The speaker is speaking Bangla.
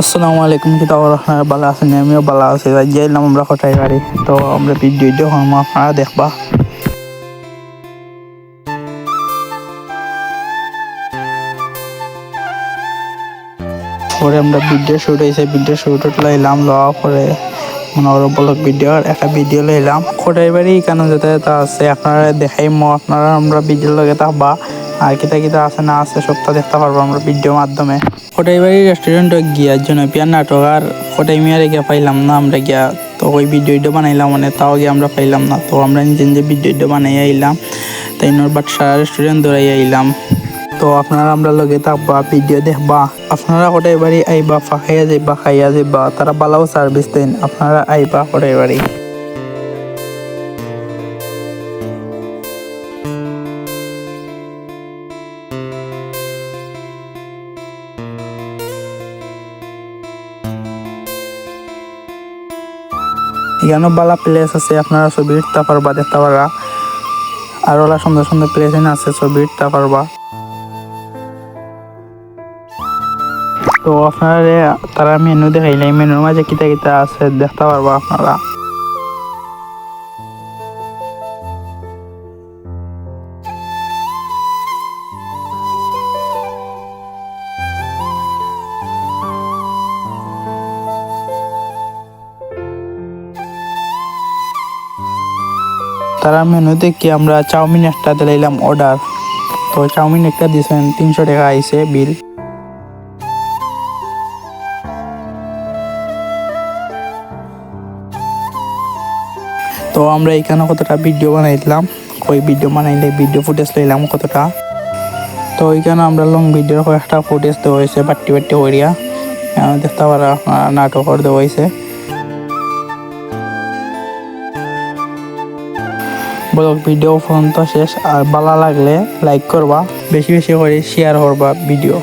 আসসালামু আলাইকুম, কি খবর? আপনারা ভালো আছেন? আমিও ভালো আছি। যাইলাম আমরা কোথায় বাড়ি, তো আমরা ভিডিও হম আপনারা দেখবা। পরে আমরা ভিডিও শুট হয়েছে, ভিডিও শুট লাইলাম, লওয়া পরে মনে করো ব্লগ ভিডিওর একটা ভিডিও লাইলাম। কোথায় বাড়ি কেন যেতে আছে আপনারা দেখাই আপনারা আমরা ভিডিওর লগে থাকবা। আর কিতা কিতা আছে না আছে সবটা দেখতে পারবো আমরা ভিডিওর মাধ্যমে। কোটাই বাড়ি রেস্টুরেন্টে গিয়া জনপ্রিয় নাটক আর কোটাই মিয়ারে গিয়া পাইলাম না আমরা গিয়া, তো ওই ভিডিওটা বানাইলাম মানে তাও গিয়ে আমরা পাইলাম না, তো আমরা নিজে নিজে ভিডিওটা বানাই আইলাম। তাই বাদশা রেস্টুরেন্ট ধরাই আইলাম। তো আপনারা আমরা লগে থাকবা, ভিডিও দেখবা। আপনারা কোটাই বাড়ি আইবা, ফাঁকাইয়া যাইবা, খাইয়া যাইবা, তারা ভালো সার্ভিস দেন। আপনারা আইবা কোটাই বাড়ি। এখানেও ভালো প্লেস আছে, আপনারা ছবি উঠতে পারবা, দেখতে পারবা। আর ওলা সুন্দর সুন্দর প্লেস আছে, ছবি উঠতে পারবা। তো আপনারা তারা মেনু দেখাইলে মেনুর মাঝে কিতা কিতা আছে দেখতে পারবা আপনারা। তারা মেনু দেখি আমরা চাউমিন একটা দিলাম অর্ডার, তো চাউমিন একটা দিয়েছেন, 300 টাকা আইছে বিল। তো আমরা এখানে কতটা ভিডিও বানাইলাম, ওই ভিডিও বানাইলে ভিডিও ফুটেজ লইলাম কতটা। তো ওইখানে আমরা লং ভিডিওর কয়েকটা ফুটেজ দেওয়া হয়েছে, বাট্টি বাট্টি করিয়া দেখতে পারা নাটক দেওয়া হয়েছে। ব্লগ ভিডিও পর্যন্ত শেষ। আর ভালো লাগলে লাইক করবা, বেশি বেশি করে শেয়ার করবা ভিডিও।